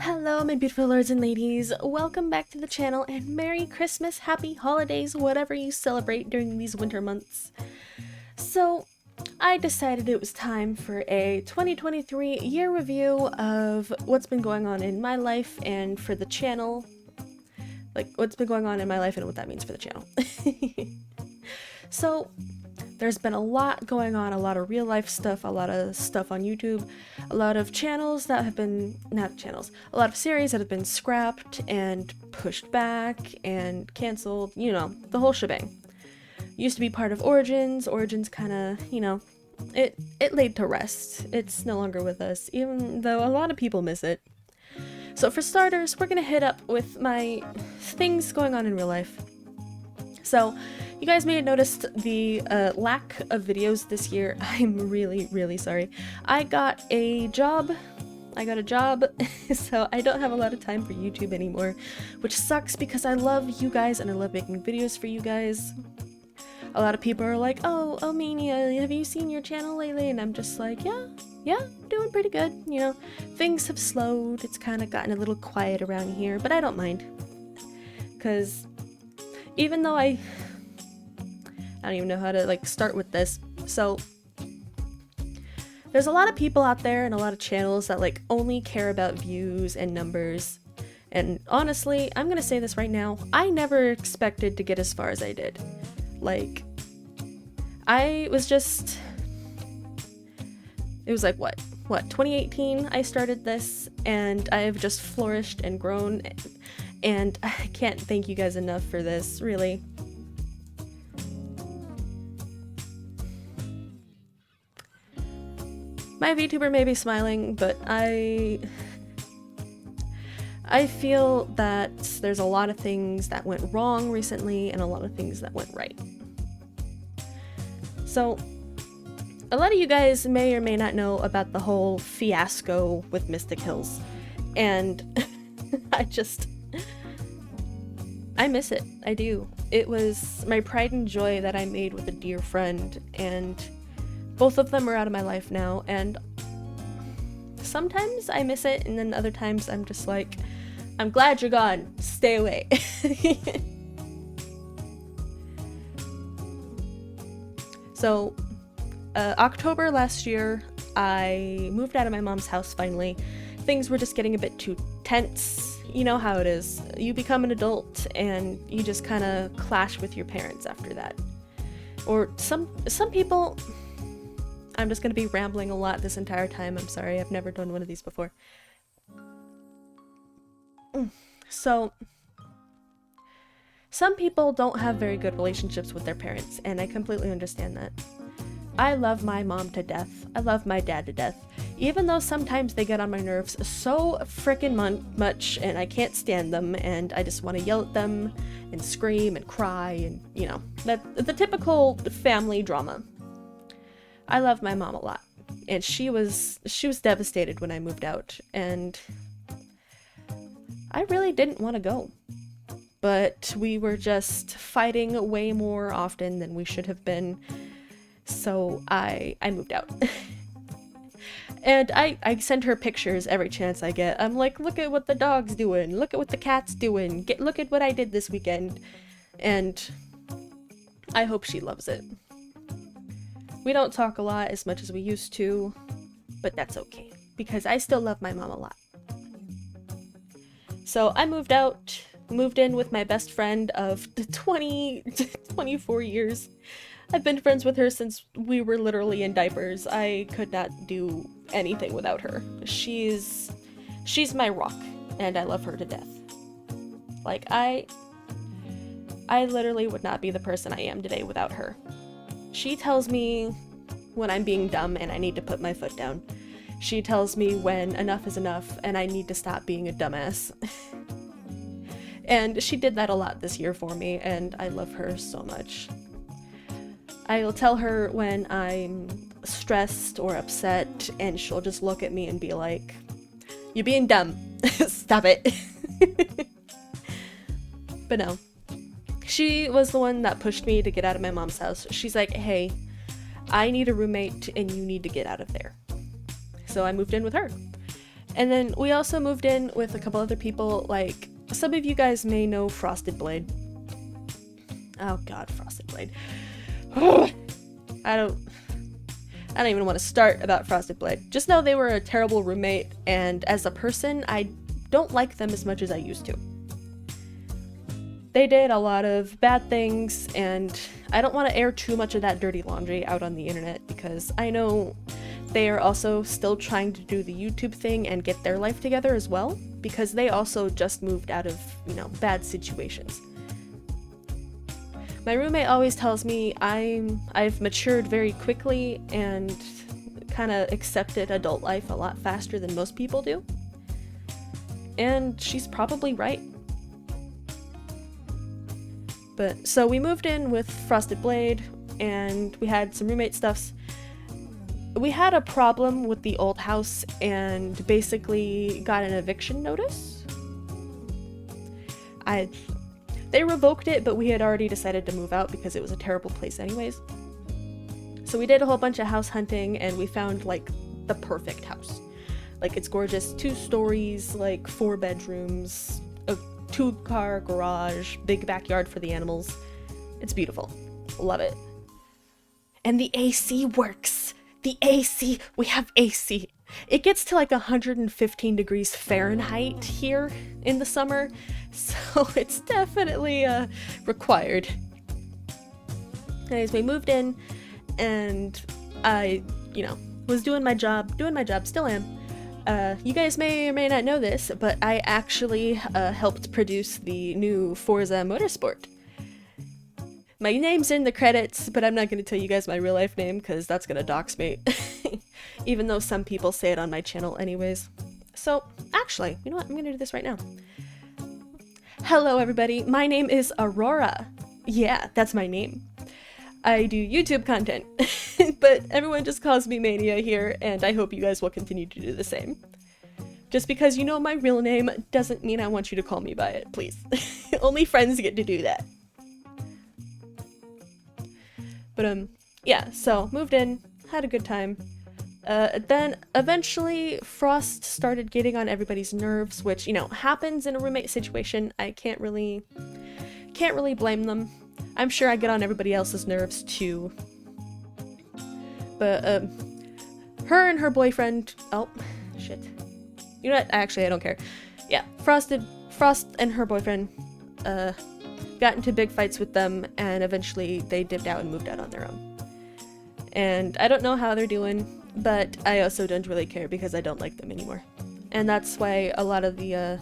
Hello my beautiful lords and ladies, welcome back to the channel and Merry Christmas, Happy Holidays, whatever you celebrate during these winter months. So, I decided it was time for a 2023 year review of what's been going on in my life and for the channel. Like, what's been going on in my life and what that means for the channel. So, there's been a lot going on, a lot of real life stuff, a lot of stuff on YouTube, a lot of channels that have been, not channels, a lot of series that have been scrapped and pushed back and canceled, you know, the whole shebang. Used to be part of Origins kind of, you know, it laid to rest. It's no longer with us, even though a lot of people miss it. So for starters, we're gonna hit up with my things going on in real life. So, you guys may have noticed the lack of videos this year. I'm really sorry. I got a job, so I don't have a lot of time for YouTube anymore, which sucks because I love you guys and I love making videos for you guys. A lot of people are like, oh Mania, have you seen your channel lately? And I'm just like, yeah, doing pretty good, you know. Things have slowed, it's kind of gotten a little quiet around here, but I don't mind. Because even though I don't even know how to like start with this. So there's a lot of people out there and a lot of channels that like only care about views and numbers. And honestly, I'm gonna say this right now, I never expected to get as far as I did. Like, it was like what 2018 I started this, and I've just flourished and grown, and I can't thank you guys enough for this, really. My VTuber may be smiling, but I feel that there's a lot of things that went wrong recently and a lot of things that went right. So, a lot of you guys may or may not know about the whole fiasco with Mystic Hills, and I miss it. I do. It was my pride and joy that I made with a dear friend, and both of them are out of my life now, and sometimes I miss it, and then other times I'm just like, I'm glad you're gone. Stay away. So, October last year, I moved out of my mom's house finally. Things were just getting a bit too tense. You know how it is. You become an adult and you just kind of clash with your parents after that. Or some people... I'm just going to be rambling a lot this entire time. I'm sorry, I've never done one of these before. So, some people don't have very good relationships with their parents, and I completely understand that. I love my mom to death. I love my dad to death. Even though sometimes they get on my nerves so frickin' much, and I can't stand them, and I just want to yell at them, and scream, and cry, and, you know, the typical family drama. I love my mom a lot, and she was devastated when I moved out, and I really didn't want to go, but we were just fighting way more often than we should have been, so I moved out. And I send her pictures every chance I get. I'm like, look at what the dog's doing, look at what the cat's doing, look at what I did this weekend, and I hope she loves it. We don't talk a lot as much as we used to, but that's okay, because I still love my mom a lot. So I moved in with my best friend of 24 years. I've been friends with her since we were literally in diapers. I could not do anything without her. She's my rock, and I love her to death. Like, I literally would not be the person I am today without her. She tells me when I'm being dumb and I need to put my foot down. She tells me when enough is enough and I need to stop being a dumbass. And she did that a lot this year for me, and I love her so much. I'll tell her when I'm stressed or upset, and she'll just look at me and be like, "You're being dumb. Stop it." But no. She was the one that pushed me to get out of my mom's house. She's like, hey, I need a roommate and you need to get out of there. So I moved in with her. And then we also moved in with a couple other people, like some of you guys may know Frosted Blade. Oh god, Frosted Blade. I don't even want to start about Frosted Blade. Just know they were a terrible roommate, and as a person, I don't like them as much as I used to. They did a lot of bad things, and I don't want to air too much of that dirty laundry out on the internet because I know they are also still trying to do the YouTube thing and get their life together as well, because they also just moved out of, you know, bad situations. My roommate always tells me I've matured very quickly and kind of accepted adult life a lot faster than most people do. And she's probably right. But so we moved in with Frosted Blade and we had some roommate stuffs. We had a problem with the old house and basically got an eviction notice. They revoked it, but we had already decided to move out because it was a terrible place anyways. So we did a whole bunch of house hunting and we found like the perfect house. Like it's gorgeous, 2 stories, like 4 bedrooms, a 2-car garage, big backyard for the animals. It's beautiful. Love it. And the AC works. The AC, we have AC. It gets to like 115 degrees Fahrenheit here in the summer, so it's definitely required. Anyways, we moved in and I, you know, was doing my job, still am. You guys may or may not know this, but I actually helped produce the new Forza Motorsport. My name's in the credits, but I'm not going to tell you guys my real life name because that's going to dox me. Even though some people say it on my channel anyways. So, actually, you know what? I'm going to do this right now. Hello everybody, my name is Aurora. Yeah, that's my name. I do YouTube content, but everyone just calls me Mania here, and I hope you guys will continue to do the same. Just because you know my real name doesn't mean I want you to call me by it, please. Only friends get to do that. But yeah, so moved in, had a good time. Then eventually Frost started getting on everybody's nerves, which, you know, happens in a roommate situation. I can't really blame them. I'm sure I get on everybody else's nerves too. But her and her boyfriend, oh shit. You know what? Actually, I don't care. Yeah, Frost and her boyfriend got into big fights with them, and eventually they dipped out and moved out on their own. And I don't know how they're doing, but I also don't really care because I don't like them anymore. And that's why a lot of the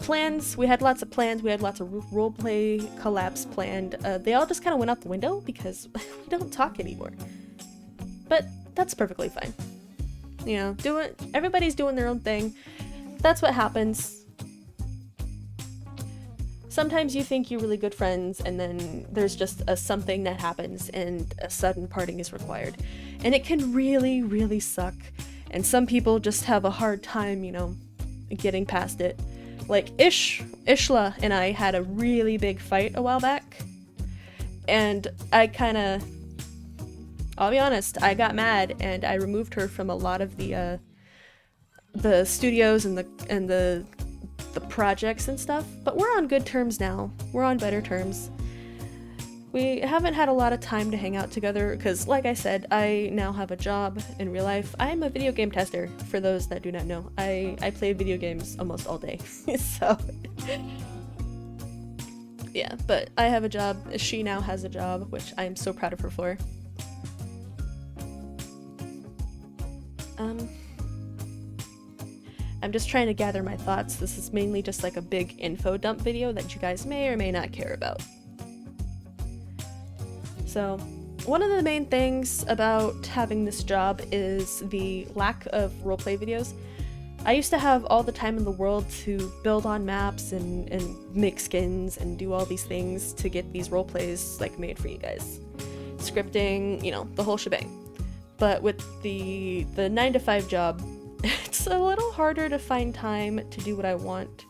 plans, we had lots of plans, we had lots of roleplay collabs planned, they all just kind of went out the window because we don't talk anymore. But that's perfectly fine. You know, everybody's doing their own thing. That's what happens. Sometimes you think you're really good friends, and then there's just something that happens, and a sudden parting is required. And it can really, really suck. And some people just have a hard time, you know, getting past it. Like Ishla and I had a really big fight a while back, and I'll be honest, I got mad and I removed her from a lot of the studios and the projects and stuff, but we're on good terms now. We're on better terms. We haven't had a lot of time to hang out together because, like I said, I now have a job in real life. I'm a video game tester, for those that do not know. I play video games almost all day, so... yeah, but I have a job. She now has a job, which I am so proud of her for. I'm just trying to gather my thoughts. This is mainly just like a big info dump video that you guys may or may not care about. So, one of the main things about having this job is the lack of roleplay videos. I used to have all the time in the world to build on maps and make skins and do all these things to get these roleplays like made for you guys. Scripting, you know, the whole shebang. But with the 9-to-5 job, it's a little harder to find time to do what I want.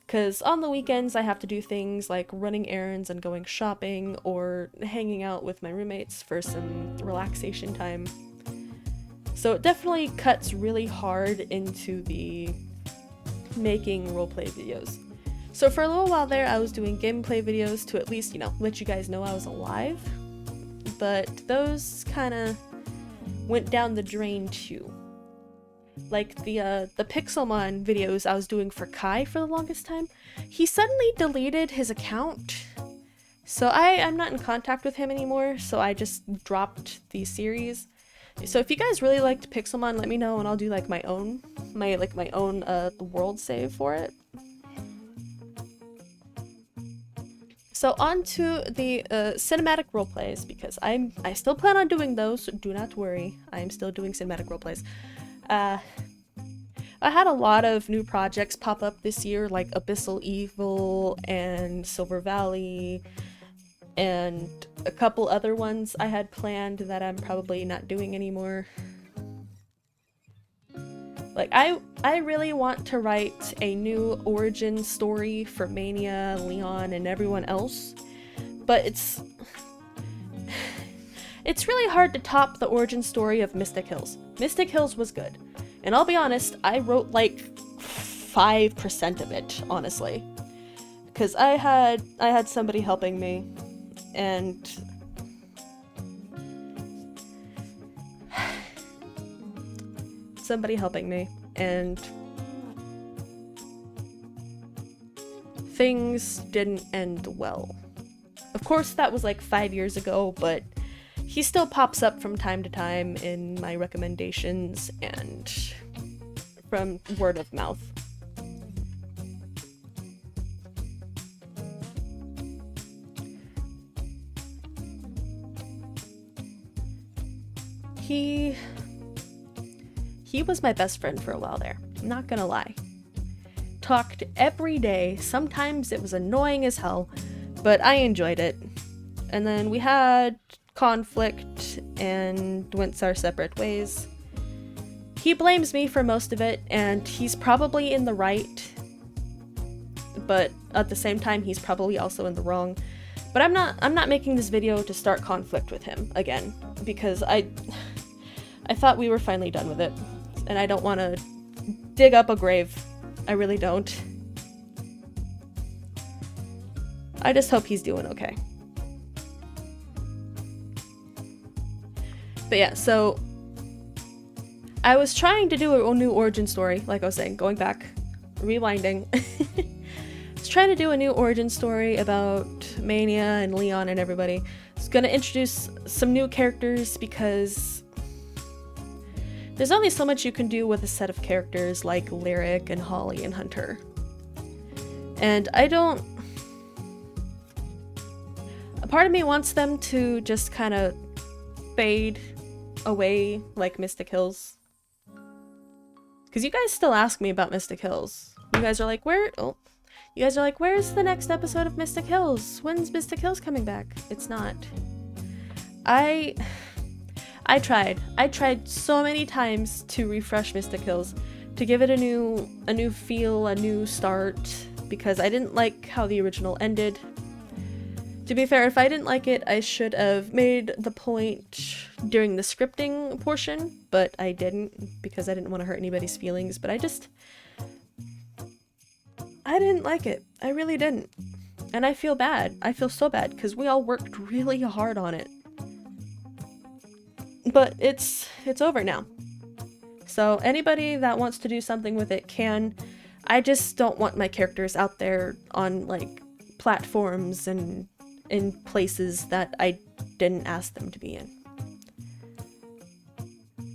Because on the weekends I have to do things like running errands and going shopping or hanging out with my roommates for some relaxation time. So it definitely cuts really hard into the making roleplay videos. So for a little while there, I was doing gameplay videos to at least, let you guys know I was alive. But those kind of went down the drain too. Like the Pixelmon videos I was doing for Kai for the longest time, he suddenly deleted his account. So I'm not in contact with him anymore, so I just dropped the series. So if you guys really liked Pixelmon, let me know and I'll do like my own world save for it. So on to the cinematic roleplays, because I still plan on doing those, so do not worry. I am still doing cinematic roleplays. I had a lot of new projects pop up this year, like Abyssal Evil and Silver Valley, and a couple other ones I had planned that I'm probably not doing anymore. Like, I really want to write a new origin story for Mania, Leon, and everyone else, but it's really hard to top the origin story of Mystic Hills. Mystic Hills was good, and I'll be honest, I wrote like 5% of it, honestly, because I had somebody helping me, and things didn't end well. Of course, that was like 5 years ago, but he still pops up from time to time in my recommendations and from word of mouth. He was my best friend for a while there, I'm not gonna lie. Talked every day, sometimes it was annoying as hell, but I enjoyed it. And then we had conflict and went our separate ways. He blames me for most of it, and he's probably in the right, but at the same time he's probably also in the wrong. But I'm not making this video to start conflict with him again, because I thought we were finally done with it, and I don't want to dig up a grave. I really don't. I just hope he's doing okay. But yeah, so I was trying to do a new origin story, like I was saying, going back, rewinding. I was trying to do a new origin story about Mania and Leon and everybody. I was gonna introduce some new characters because there's only so much you can do with a set of characters like Lyric and Holly and Hunter. And a part of me wants them to just kind of fade away like Mystic Hills. Because you guys still ask me about Mystic Hills. You guys are like, where's the next episode of Mystic Hills? When's Mystic Hills coming back? It's not. I tried so many times to refresh Mystic Hills, to give it a new feel, a new start, because I didn't like how the original ended. To be fair, if I didn't like it, I should have made the point during the scripting portion, but I didn't, because I didn't want to hurt anybody's feelings, but I didn't like it. I really didn't. And I feel bad. I feel so bad, because we all worked really hard on it. But it's over now. So anybody that wants to do something with it can. I just don't want my characters out there on like platforms and in places that I didn't ask them to be in.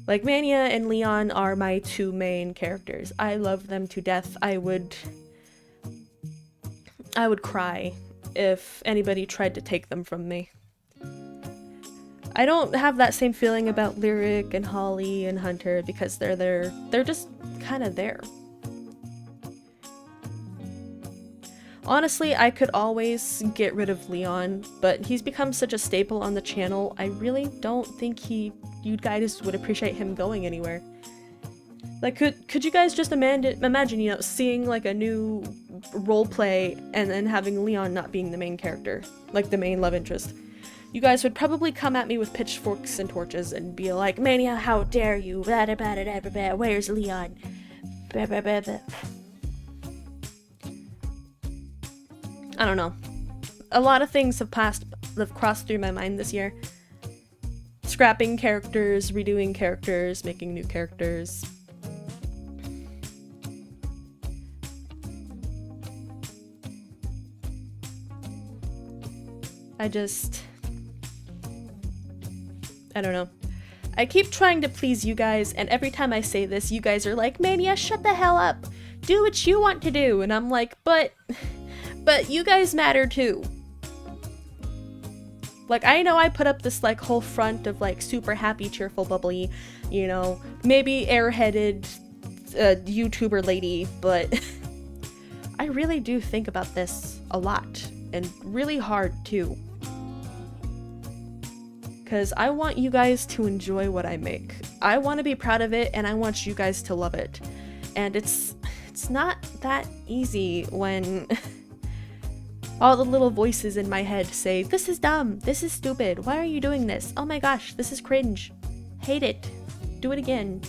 Like Mania and Leon are my two main characters. I love them to death. I would cry if anybody tried to take them from me. I don't have that same feeling about Lyric and Holly and Hunter because they're just kind of there. Honestly, I could always get rid of Leon, but he's become such a staple on the channel, I really don't think you guys would appreciate him going anywhere. Like, could you guys just imagine, seeing like a new roleplay and then having Leon not being the main character, like the main love interest? you guys would probably come at me with pitchforks and torches and be like, Mania, how dare you? Where's Leon? I don't know. A lot of things have crossed through my mind this year. Scrapping characters, redoing characters, making new characters. I don't know. I keep trying to please you guys, and every time I say this, you guys are like, Mania, shut the hell up! Do what you want to do! And I'm like, but you guys matter too. Like, I know I put up this, like, whole front of, like, super happy, cheerful, bubbly, you know, maybe airheaded YouTuber lady, but I really do think about this a lot, and really hard too. Because I want you guys to enjoy what I make. I want to be proud of it, and I want you guys to love it. And it's not that easy when all the little voices in my head say, this is dumb, this is stupid, why are you doing this? Oh my gosh, this is cringe. Hate it. Do it again.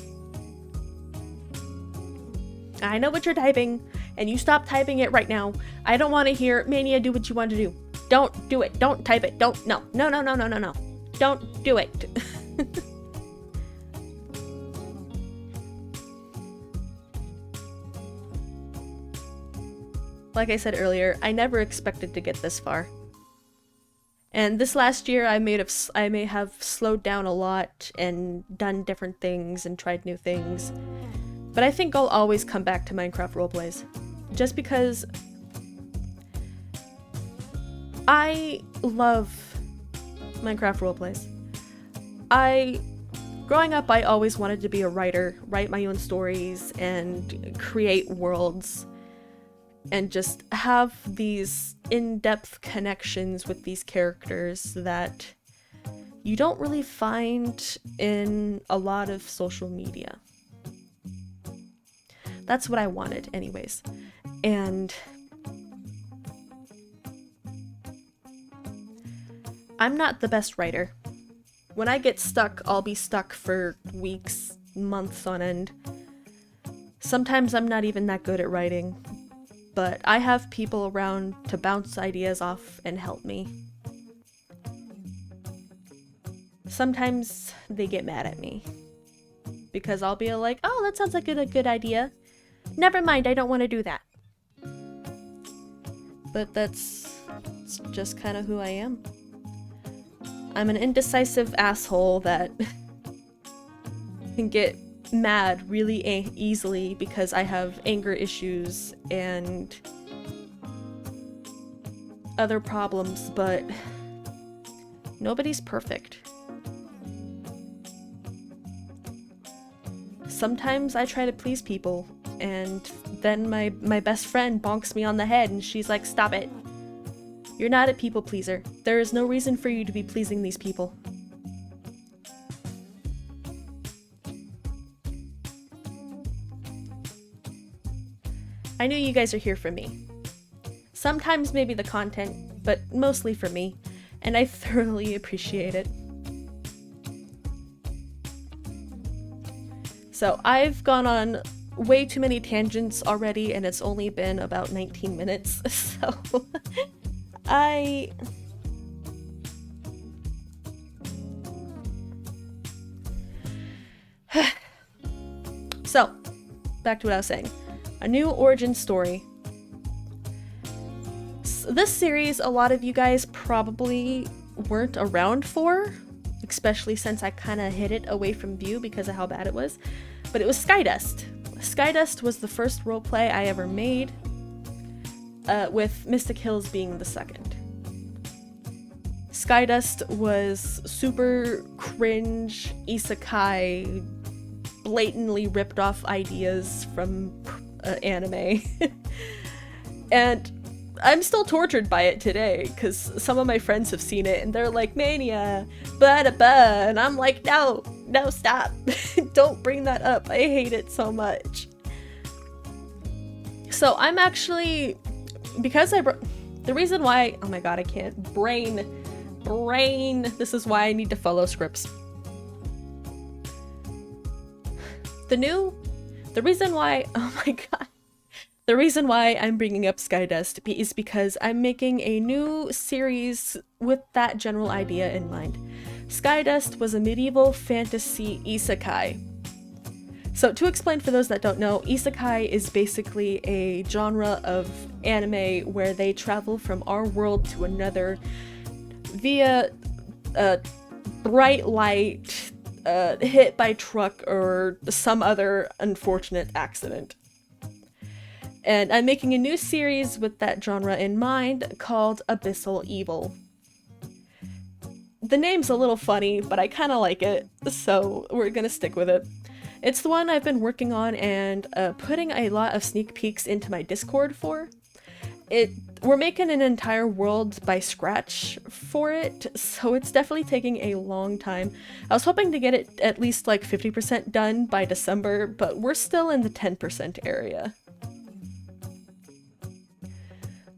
I know what you're typing, and you stop typing it right now. I don't want to hear, Mania, do what you want to do. Don't do it. Don't type it. Don't. No. Don't do it. Like I said earlier, I never expected to get this far. And this last year, I may have slowed down a lot and done different things and tried new things. But I think I'll always come back to Minecraft roleplays. Just because I love Minecraft roleplays. Growing up, I always wanted to be a writer, write my own stories, and create worlds, and just have these in-depth connections with these characters that you don't really find in a lot of social media. That's what I wanted, anyways. And I'm not the best writer. When I get stuck, I'll be stuck for weeks, months on end. Sometimes I'm not even that good at writing, but I have people around to bounce ideas off and help me. Sometimes they get mad at me because I'll be like, oh, that sounds like a good idea. Never mind, I don't want to do that. But that's just kind of who I am. I'm an indecisive asshole that can get mad really easily because I have anger issues and other problems, but nobody's perfect. Sometimes I try to please people, and then my best friend bonks me on the head and she's like, stop it. You're not a people pleaser. There is no reason for you to be pleasing these people. I knew you guys are here for me. Sometimes maybe the content, but mostly for me, and I thoroughly appreciate it. So I've gone on way too many tangents already, and it's only been about 19 minutes, so So, back to what I was saying. A new origin story. This series, a lot of you guys probably weren't around for, especially since I kind of hid it away from view because of how bad it was. But it was Skydust. Skydust was the first roleplay I ever made, with Mystic Hills being the second. Skydust was super cringe, isekai, blatantly ripped off ideas from anime. And I'm still tortured by it today, because some of my friends have seen it and they're like, Mania, blah-da-blah, and I'm like, no, stop. Don't bring that up. I hate it so much. So I'm actually, because the reason why, oh my god, I can't brain brain. This is why I need to follow scripts. The reason why, oh my god. The reason why I'm bringing up Skydust is because I'm making a new series with that general idea in mind. Skydust was a medieval fantasy isekai. So to explain for those that don't know, isekai is basically a genre of anime where they travel from our world to another via bright light, hit by truck, or some other unfortunate accident. And I'm making a new series with that genre in mind called Abyssal Evil. The name's a little funny, but I kind of like it, so we're gonna stick with it. It's the one I've been working on and putting a lot of sneak peeks into my Discord for. We're making an entire world by scratch for it, so it's definitely taking a long time. I was hoping to get it at least like 50% done by December, but we're still in the 10% area.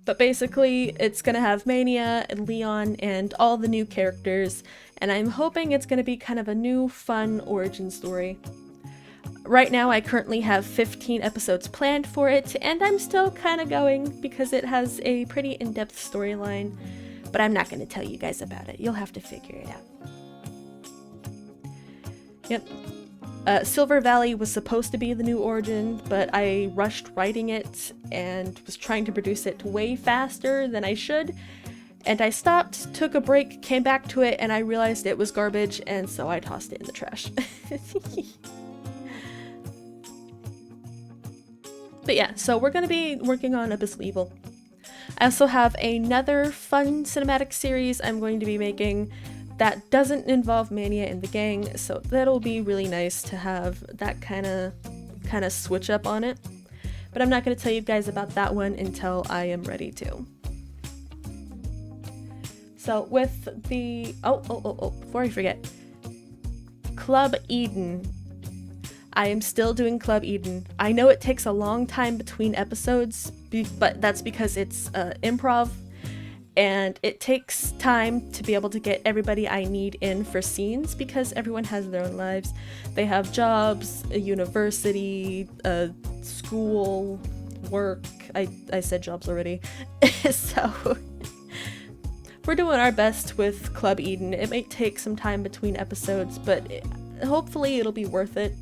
But basically, it's gonna have Mania and Leon and all the new characters, and I'm hoping it's gonna be kind of a new, fun origin story. Right now, I currently have 15 episodes planned for it, and I'm still kind of going because it has a pretty in-depth storyline, but I'm not gonna tell you guys about it. You'll have to figure it out. Yep. Silver Valley was supposed to be the new origin, but I rushed writing it and was trying to produce it way faster than I should, and I stopped, took a break, came back to it, and I realized it was garbage, and so I tossed it in the trash. But yeah, so we're gonna be working on Abyssal Evil. I also have another fun cinematic series I'm going to be making that doesn't involve Mania and the gang, so that'll be really nice to have that kind of switch up on it. But I'm not going to tell you guys about that one until I am ready to. So with the before I forget, Club Eden. I am still doing Club Eden. I know it takes a long time between episodes, but that's because it's improv. And it takes time to be able to get everybody I need in for scenes because everyone has their own lives. They have jobs, a university, a school, work. I said jobs already. So we're doing our best with Club Eden. It may take some time between episodes, but hopefully it'll be worth it.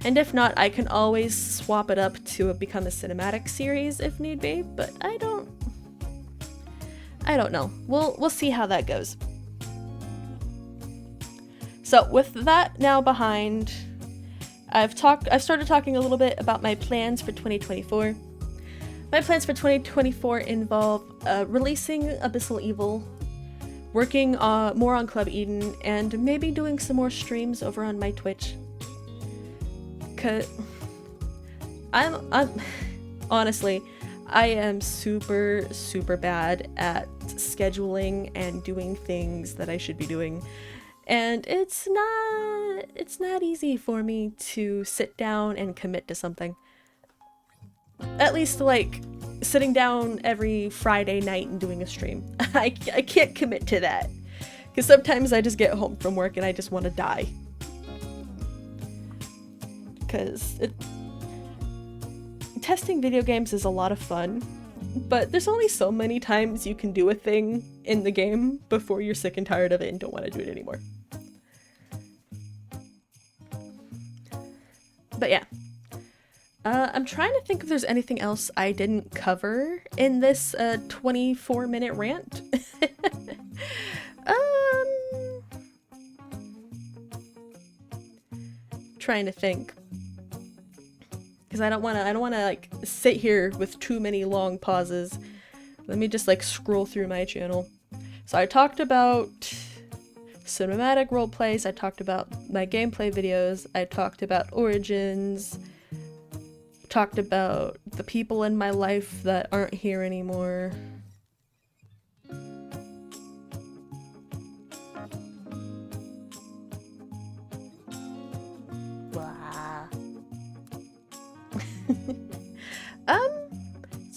And if not, I can always swap it up to become a cinematic series if need be, but I don't know. We'll see how that goes. So with that now behind, I've started talking a little bit about my plans for 2024. My plans for 2024 involve releasing Abyssal Evil, working more on Club Eden, and maybe doing some more streams over on my Twitch. Cause I'm honestly, I am super bad at scheduling and doing things that I should be doing. And it's not easy for me to sit down and commit to something. At least like sitting down every Friday night and doing a stream. I can't commit to that. Because sometimes I just get home from work and I just want to die. Because testing video games is a lot of fun, but there's only so many times you can do a thing in the game before you're sick and tired of it and don't want to do it anymore. But yeah. I'm trying to think if there's anything else I didn't cover in this 24-minute rant. Trying to think. Because I don't want to like sit here with too many long pauses. Let me just like scroll through my channel. So I talked about cinematic roleplays, I talked about my gameplay videos, I talked about origins, talked about the people in my life that aren't here anymore.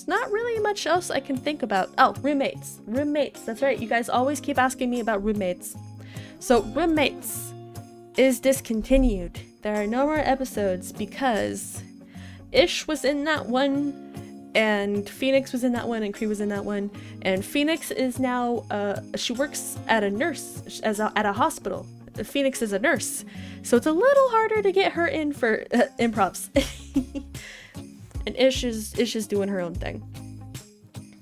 there's not really much else I can think about. Oh, roommates. Roommates, that's right. You guys always keep asking me about roommates. So, roommates is discontinued. There are no more episodes because Ish was in that one, and Phoenix was in that one, and Cree was in that one, and Phoenix is now, she works at at a hospital. Phoenix is a nurse, so it's a little harder to get her in for improvs. And Ish is doing her own thing.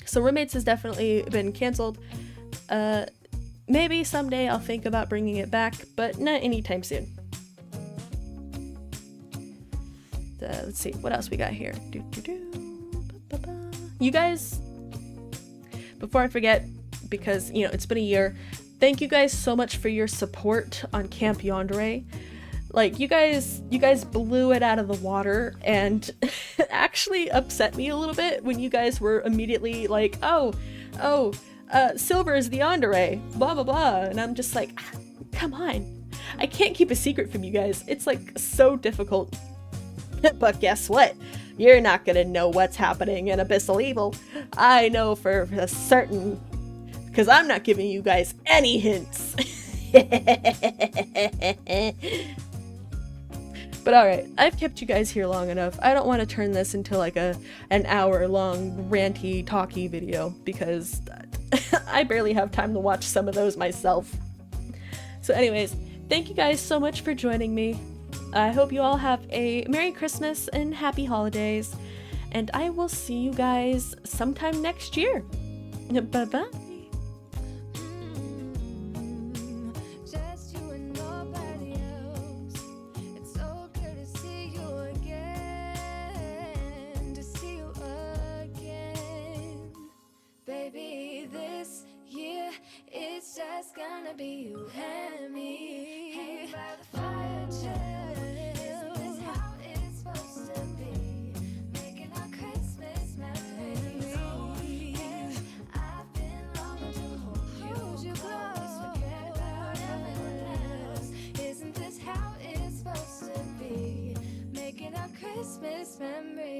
So roommates has definitely been canceled. Maybe someday I'll think about bringing it back, but not anytime soon. Let's see, what else we got here? You guys, before I forget, because, you know, it's been a year, thank you guys so much for your support on Camp Yandere. Like, you guys blew it out of the water, and actually upset me a little bit when you guys were immediately like, Silver is the Yandere, blah blah blah, and I'm just like, come on, I can't keep a secret from you guys. It's like so difficult. But guess what? You're not gonna know what's happening in Abyssal Evil. I know for a certain, because I'm not giving you guys any hints. But alright, I've kept you guys here long enough. I don't want to turn this into like an hour long ranty talky video, because I barely have time to watch some of those myself. So anyways, thank you guys so much for joining me. I hope you all have a Merry Christmas and Happy Holidays, and I will see you guys sometime next year. Bye-bye. Baby, this year it's just gonna be you and me. Hanging by the fire chill. Isn't this how it's supposed to be? Making our Christmas memories. Yeah, I've been longing to hold you close. Forget about everyone else. Isn't this how it's supposed to be? Making our Christmas memories.